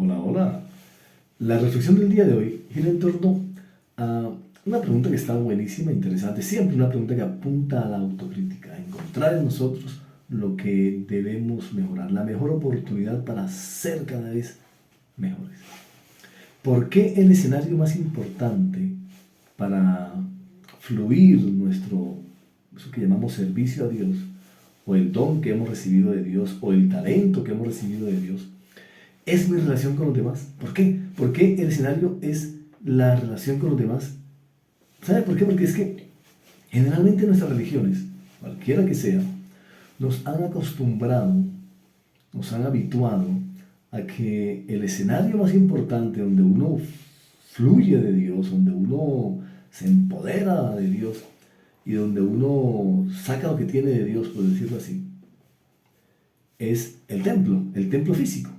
Hola, hola. La reflexión del día de hoy gira en torno a una pregunta que está buenísima, interesante, siempre una pregunta que apunta a la autocrítica, a encontrar en nosotros lo que debemos mejorar, la mejor oportunidad para ser cada vez mejores. ¿Por qué el escenario más importante para fluir eso que llamamos servicio a Dios, o el don que hemos recibido de Dios, o el talento que hemos recibido de Dios, es mi relación con los demás? ¿Por qué? Porque el escenario es la relación con los demás. ¿Sabe por qué? Porque es que generalmente nuestras religiones, cualquiera que sea, nos han acostumbrado, nos han habituado a que el escenario más importante donde uno fluye de Dios, donde uno se empodera de Dios y donde uno saca lo que tiene de Dios, por decirlo así, es el templo físico.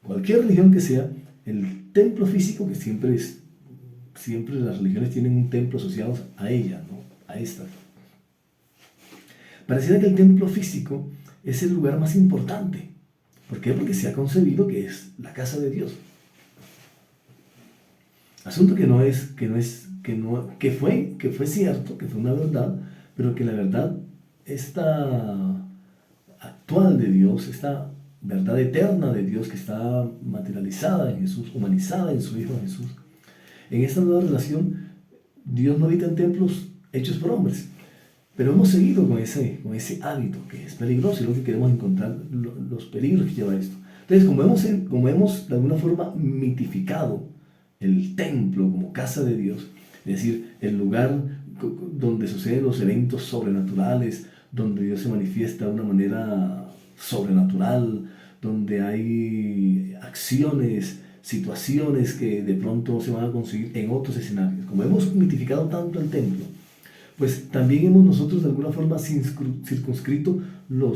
Cualquier religión que sea, el templo físico, que siempre las religiones tienen un templo asociado a ella, ¿no? A esta. Pareciera que el templo físico es el lugar más importante. ¿Por qué? Porque se ha concebido que es la casa de Dios. Asunto que fue cierto, que fue una verdad, pero que la verdad esta actual de Dios, esta verdad eterna de Dios que está materializada en Jesús, humanizada en su Hijo Jesús. En esta nueva relación, Dios no habita en templos hechos por hombres, pero hemos seguido con ese hábito que es peligroso, y lo que queremos encontrar los peligros que lleva esto. Entonces, como hemos de alguna forma mitificado el templo como casa de Dios, es decir, el lugar donde suceden los eventos sobrenaturales, donde Dios se manifiesta de una manera sobrenatural, donde hay acciones, situaciones que de pronto se van a conseguir en otros escenarios. Como hemos mitificado tanto el templo, pues también hemos nosotros de alguna forma circunscrito lo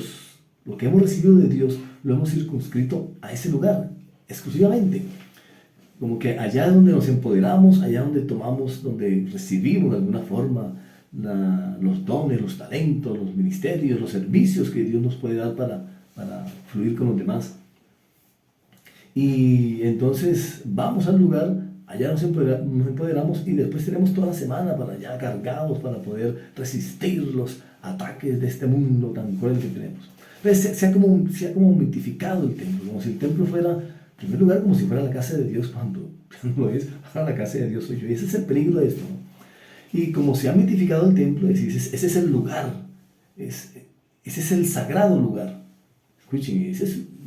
que hemos recibido de Dios, lo hemos circunscrito a ese lugar, exclusivamente. Como que allá donde nos empoderamos, allá donde recibimos de alguna forma los dones, los talentos, los ministerios, los servicios que Dios nos puede dar para fluir con los demás. Y entonces vamos al lugar, allá nos empoderamos y después tenemos toda la semana para allá cargados para poder resistir los ataques de este mundo tan cruel que tenemos. Entonces se ha como mitificado el templo, como si el templo fuera, en primer lugar, como si fuera la casa de Dios, cuando no es, ahora la casa de Dios soy yo. Y ese es el peligro de esto, ¿no? Y como se ha mitificado el templo, ese es el lugar, ese es el sagrado lugar. Escuchen,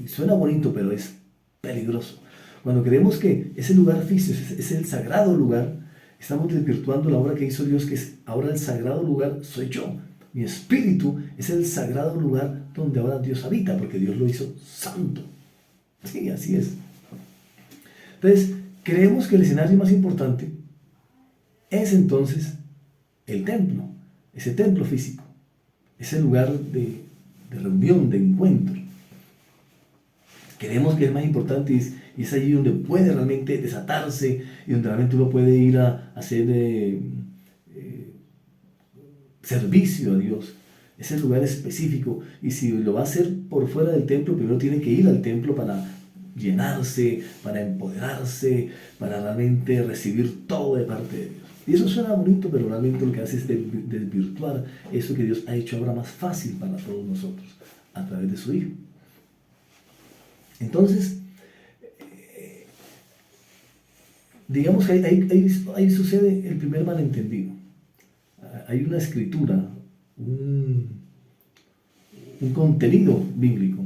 suena bonito, pero es peligroso. Cuando creemos que ese lugar físico es el sagrado lugar, estamos desvirtuando la obra que hizo Dios, que es ahora el sagrado lugar soy yo. Mi espíritu es el sagrado lugar donde ahora Dios habita, porque Dios lo hizo santo. Sí, así es. Entonces, creemos que el escenario más importante es entonces el templo, ese templo físico, ese lugar de reunión, de encuentro. Creemos que es más importante y es allí donde puede realmente desatarse y donde realmente uno puede ir a hacer servicio a Dios. Ese lugar específico, y si lo va a hacer por fuera del templo, primero tiene que ir al templo para llenarse, para empoderarse, para realmente recibir todo de parte de Dios. Y eso suena bonito, pero realmente lo que hace es desvirtuar eso que Dios ha hecho ahora más fácil para todos nosotros a través de su Hijo. Entonces, digamos que ahí sucede el primer malentendido. Hay una escritura, un contenido bíblico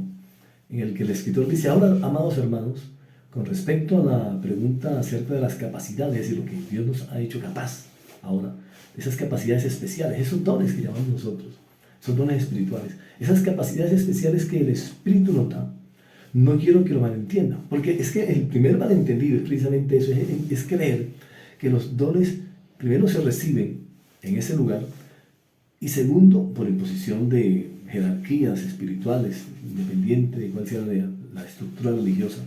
en el que el escritor dice: ahora, amados hermanos, con respecto a la pregunta acerca de las capacidades, es decir, lo que Dios nos ha hecho capaz ahora, esas capacidades especiales, esos dones que llamamos nosotros, esos dones espirituales, esas capacidades especiales que el Espíritu nos da, no quiero que lo malentiendan, porque es que el primer malentendido es precisamente eso, es creer que los dones primero se reciben en ese lugar y segundo por imposición de jerarquías espirituales, independiente de cuál sea la estructura religiosa.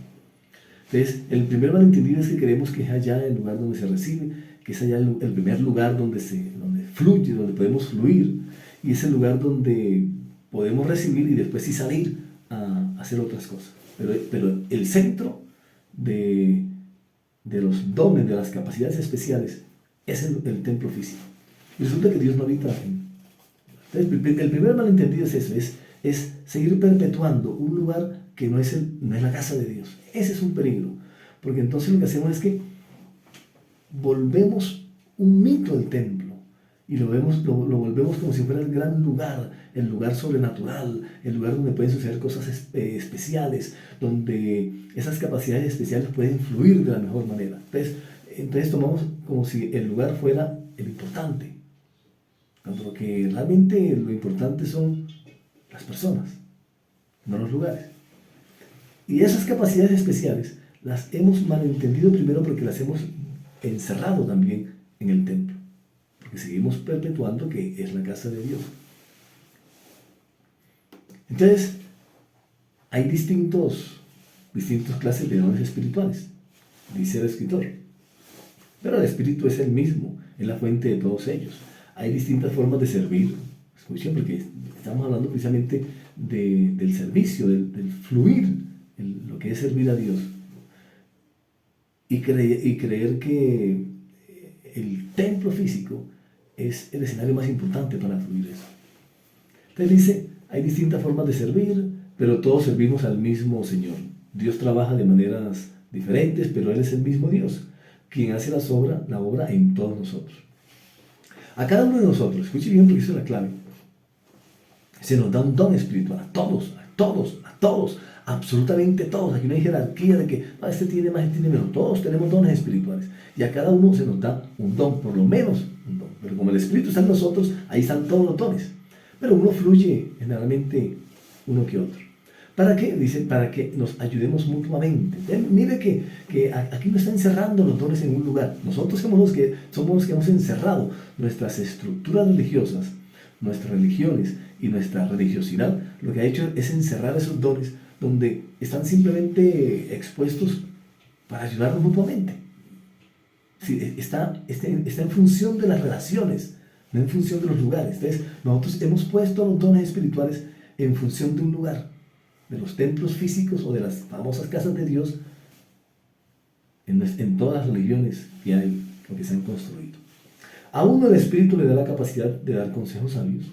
Entonces, el primer malentendido es que creemos que es allá el lugar donde se recibe, que es allá el primer lugar donde fluye, donde podemos fluir, y es el lugar donde podemos recibir y después sí salir a hacer otras cosas. Pero el centro de los dones, de las capacidades especiales, es el templo físico. Y resulta que Dios no habita en... Entonces, el primer malentendido es eso, es seguir perpetuando un lugar que no es la casa de Dios. Ese es un peligro, porque entonces lo que hacemos es que volvemos un mito el templo y lo volvemos como si fuera el gran lugar, el lugar sobrenatural, el lugar donde pueden suceder cosas especiales, donde esas capacidades especiales pueden fluir de la mejor manera. Entonces tomamos como si el lugar fuera el importante, cuando lo que realmente lo importante son las personas, no los lugares. Y esas capacidades especiales las hemos malentendido primero porque las hemos encerrado también en el templo, porque seguimos perpetuando que es la casa de Dios. Entonces, hay distintas clases de dones espirituales, dice el escritor, pero el Espíritu es el mismo, es la fuente de todos ellos. Hay distintas formas de servir, escuchen, porque estamos hablando precisamente del servicio, del fluir, lo que es servir a Dios, y creer que el templo físico es el escenario más importante para fluir eso. Entonces dice, hay distintas formas de servir, pero todos servimos al mismo Señor. Dios trabaja de maneras diferentes, pero Él es el mismo Dios, quien hace la obra en todos nosotros. A cada uno de nosotros, escuche bien porque esa es la clave, se nos da un don espiritual, a todos, absolutamente todos. Aquí no hay jerarquía de que este tiene más, este tiene menos. Todos tenemos dones espirituales y a cada uno se nos da un don, por lo menos un don. Pero como el Espíritu está en nosotros, ahí están todos los dones. Pero uno fluye generalmente uno que otro. ¿Para qué? Dice, para que nos ayudemos mutuamente. Mire que aquí no están encerrando los dones en un lugar. Nosotros somos los que hemos encerrado nuestras estructuras religiosas, nuestras religiones y nuestra religiosidad. Lo que ha hecho es encerrar esos dones donde están simplemente expuestos para ayudarnos mutuamente. Sí, está en función de las relaciones, no en función de los lugares. Entonces, nosotros hemos puesto los dones espirituales en función de un lugar, de los templos físicos o de las famosas casas de Dios, en todas las religiones que hay o que se han construido. A uno el Espíritu le da la capacidad de dar consejos sabios,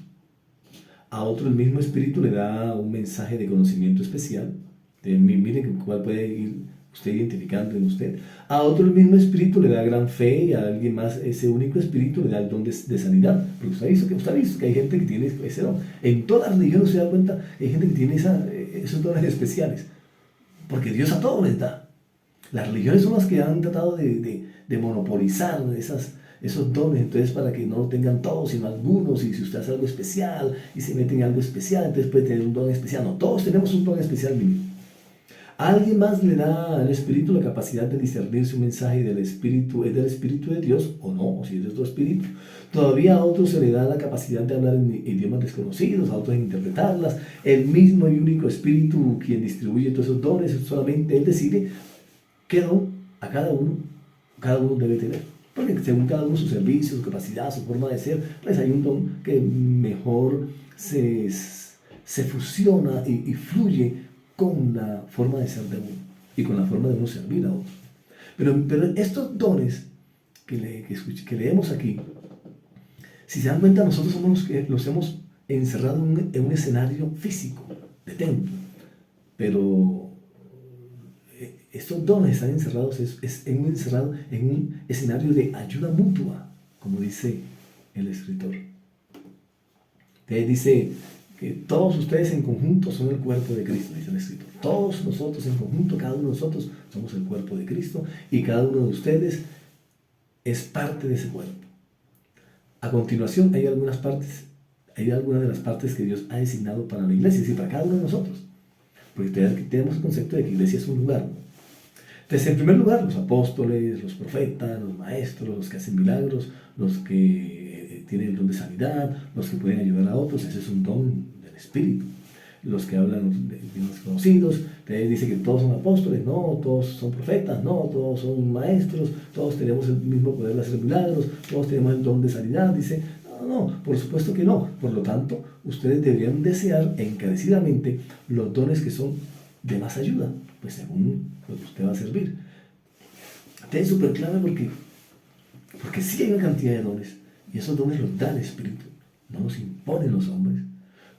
a otro el mismo Espíritu le da un mensaje de conocimiento especial. Miren cuál puede ir usted identificando en usted. A otro el mismo Espíritu le da gran fe, y a alguien más ese único Espíritu le da el don de sanidad. Porque usted ha visto que hay gente que tiene ese don. En todas las religiones se da cuenta, hay gente que tiene esos dones especiales. Porque Dios a todos les da. Las religiones son las que han tratado de monopolizar esos dones, entonces para que no lo tengan todos, sino algunos, y si usted hace algo especial y se mete en algo especial, entonces puede tener un don especial. No, todos tenemos un don especial mínimo. A alguien más le da al Espíritu la capacidad de discernir su mensaje del Espíritu, ¿es del Espíritu de Dios o no? O si es de otro Espíritu. Todavía a otros se le da la capacidad de hablar en idiomas desconocidos, a otros en interpretarlas. El mismo y único Espíritu quien distribuye todos esos dones, solamente Él decide qué don a cada uno debe tener. Porque según cada uno su servicio, su capacidad, su forma de ser, pues hay un don que mejor se fusiona y fluye con la forma de ser de uno y con la forma de uno servir a otro. Pero estos dones que leemos aquí, si se dan cuenta, nosotros somos los que los hemos encerrado en un escenario físico de templo. Pero estos dones están encerrados en un escenario de ayuda mutua, como dice el escritor. Entonces dice que todos ustedes en conjunto son el cuerpo de Cristo, dice el escritor. Todos nosotros en conjunto, cada uno de nosotros somos el cuerpo de Cristo y cada uno de ustedes es parte de ese cuerpo. A continuación hay algunas de las partes que Dios ha designado para la iglesia, es decir, para cada uno de nosotros. Porque tenemos el concepto de que la iglesia es un lugar, ¿no? Entonces, en primer lugar, los apóstoles, los profetas, los maestros, los que hacen milagros, los que tienen el don de sanidad, los que pueden ayudar a otros, ese es un don del Espíritu. Los que hablan de idiomas conocidos, te dice que todos son apóstoles, no, todos son profetas, no, todos son maestros, todos tenemos el mismo poder de hacer milagros, todos tenemos el don de sanidad, dice, no, por supuesto que no. Por lo tanto, ustedes deberían desear encarecidamente los dones que son de más ayuda. pues según lo que usted va a servir. Usted es súper clave porque sí hay una cantidad de dones, y esos dones los da el Espíritu, no los imponen los hombres,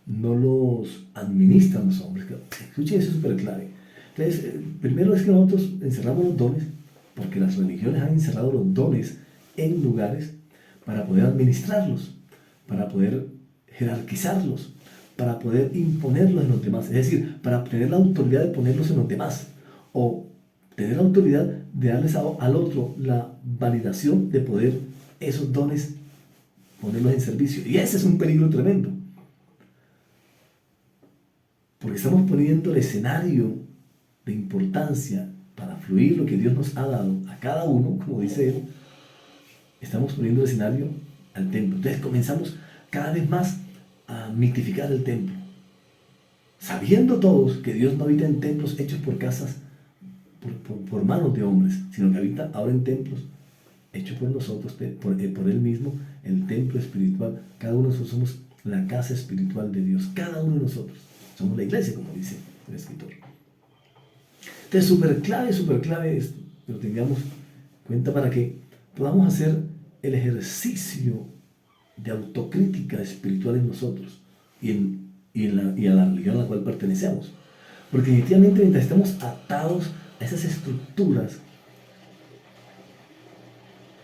no los administran los hombres. Escuche, eso es súper clave. Entonces, primero es que nosotros encerramos los dones, porque las religiones han encerrado los dones en lugares para poder administrarlos, para poder jerarquizarlos, para poder imponerlos en los demás, es decir, para tener la autoridad de ponerlos en los demás, o tener la autoridad de darles al otro la validación de poder esos dones ponerlos en servicio. Y ese es un peligro tremendo, porque estamos poniendo el escenario de importancia para fluir lo que Dios nos ha dado a cada uno, como dice él. Estamos poniendo el escenario al templo. Entonces comenzamos cada vez más a mitificar el templo, sabiendo todos que Dios no habita en templos hechos por casas, por manos de hombres, sino que habita ahora en templos hechos por nosotros, por Él mismo, el templo espiritual. Cada uno de nosotros somos la casa espiritual de Dios, cada uno de nosotros somos la iglesia, como dice el escritor. Entonces, súper clave esto, que lo tengamos en cuenta para que podamos hacer el ejercicio de autocrítica espiritual en nosotros y a la religión a la cual pertenecemos. Porque definitivamente mientras estemos atados a esas estructuras,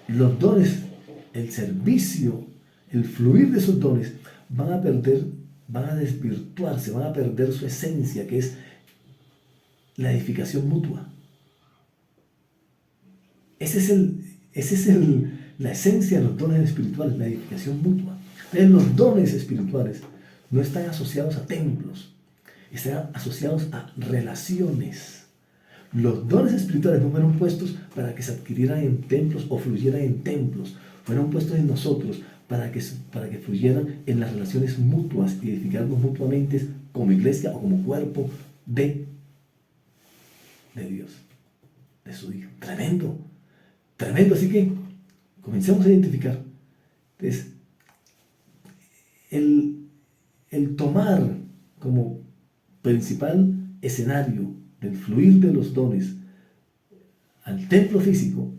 los dones, el servicio, el fluir de esos dones van a desvirtuarse, van a perder su esencia, que es la edificación mutua. Esa es la esencia de los dones espirituales, la edificación mutua. Entonces, los dones espirituales no están asociados a templos, están asociados a relaciones. Los dones espirituales no fueron puestos para que se adquirieran en templos o fluyeran en templos, fueron puestos en nosotros para que fluyeran en las relaciones mutuas y edificarnos mutuamente como iglesia o como cuerpo de Dios, de su Hijo. Tremendo, tremendo. Así que comencemos a identificar. Entonces, el tomar como principal escenario del fluir de los dones al templo físico,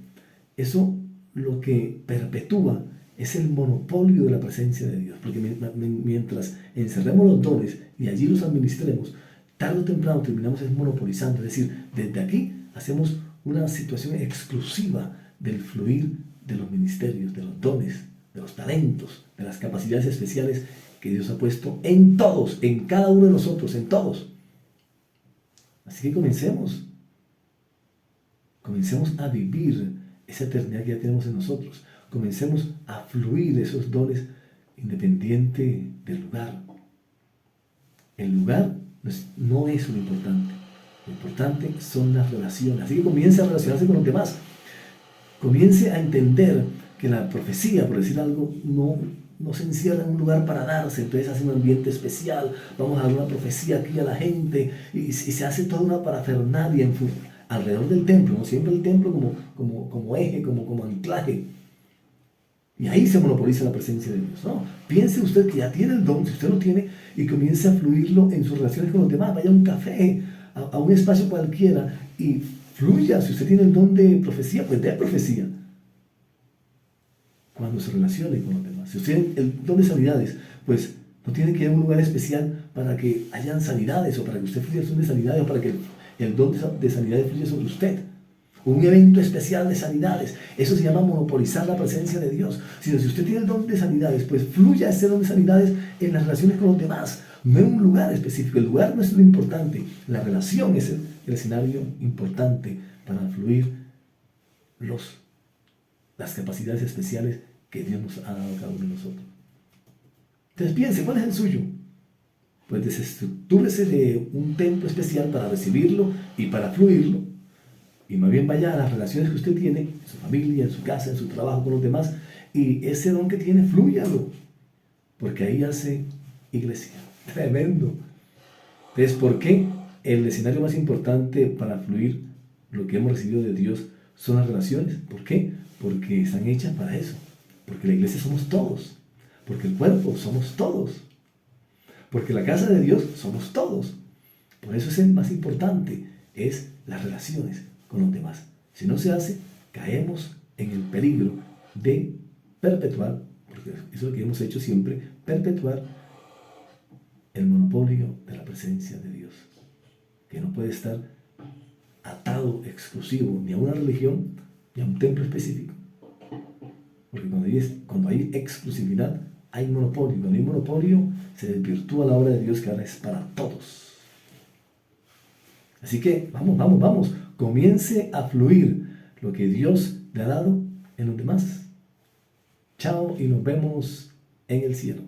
eso lo que perpetúa es el monopolio de la presencia de Dios, porque mientras encerremos los dones y allí los administremos, tarde o temprano terminamos monopolizando, es decir, desde aquí hacemos una situación exclusiva del fluir de los ministerios, de los dones, de los talentos, de las capacidades especiales que Dios ha puesto en todos, en cada uno de nosotros, en todos. Así que comencemos a vivir esa eternidad que ya tenemos en nosotros. Comencemos a fluir esos dones independiente del lugar. El lugar no es lo importante. Lo importante son las relaciones. Así que comience a relacionarse con los demás. Comience a entender que la profecía, por decir algo, no se encierra en un lugar para darse. Entonces hace un ambiente especial. Vamos a dar una profecía aquí a la gente y se hace toda una parafernalia alrededor del templo, ¿no? Siempre el templo como eje, como anclaje. Y ahí se monopoliza la presencia de Dios. No, piense usted que ya tiene el don, si usted lo tiene, y comience a fluirlo en sus relaciones con los demás. Vaya a un café, a un espacio cualquiera y fluya. Si usted tiene el don de profecía, pues dé profecía cuando se relacione con los demás. Si usted tiene el don de sanidades, pues no tiene que ir a un lugar especial para que hayan sanidades o para que usted fluya el don de sanidades o para que el don de sanidades fluya sobre usted. Un evento especial de sanidades. Eso se llama monopolizar la presencia de Dios. Sino si usted tiene el don de sanidades, pues fluya ese don de sanidades en las relaciones con los demás. No en un lugar específico. El lugar no es lo importante. La relación es el escenario importante para fluir las capacidades especiales que Dios nos ha dado a cada uno de nosotros. Entonces piense, ¿cuál es el suyo? Pues desestructúrese de un templo especial para recibirlo y para fluirlo. Y más bien vaya a las relaciones que usted tiene, en su familia, en su casa, en su trabajo con los demás, y ese don que tiene, flúyalo, porque ahí hace iglesia. Tremendo. Entonces, ¿por qué el escenario más importante para fluir lo que hemos recibido de Dios son las relaciones? ¿Por qué? Porque están hechas para eso. Porque la iglesia somos todos. Porque el cuerpo somos todos. Porque la casa de Dios somos todos. Por eso es el más importante, es las relaciones con los demás. Si no se hace, caemos en el peligro de perpetuar, porque eso es lo que hemos hecho siempre, perpetuar el monopolio de la presencia de Dios, que no puede estar atado exclusivo ni a una religión ni a un templo específico. Porque cuando hay exclusividad, hay monopolio. Cuando hay monopolio, se desvirtúa la obra de Dios, que ahora es para todos. Así que vamos. Comience a fluir lo que Dios le ha dado en los demás. Chao y nos vemos en el cielo.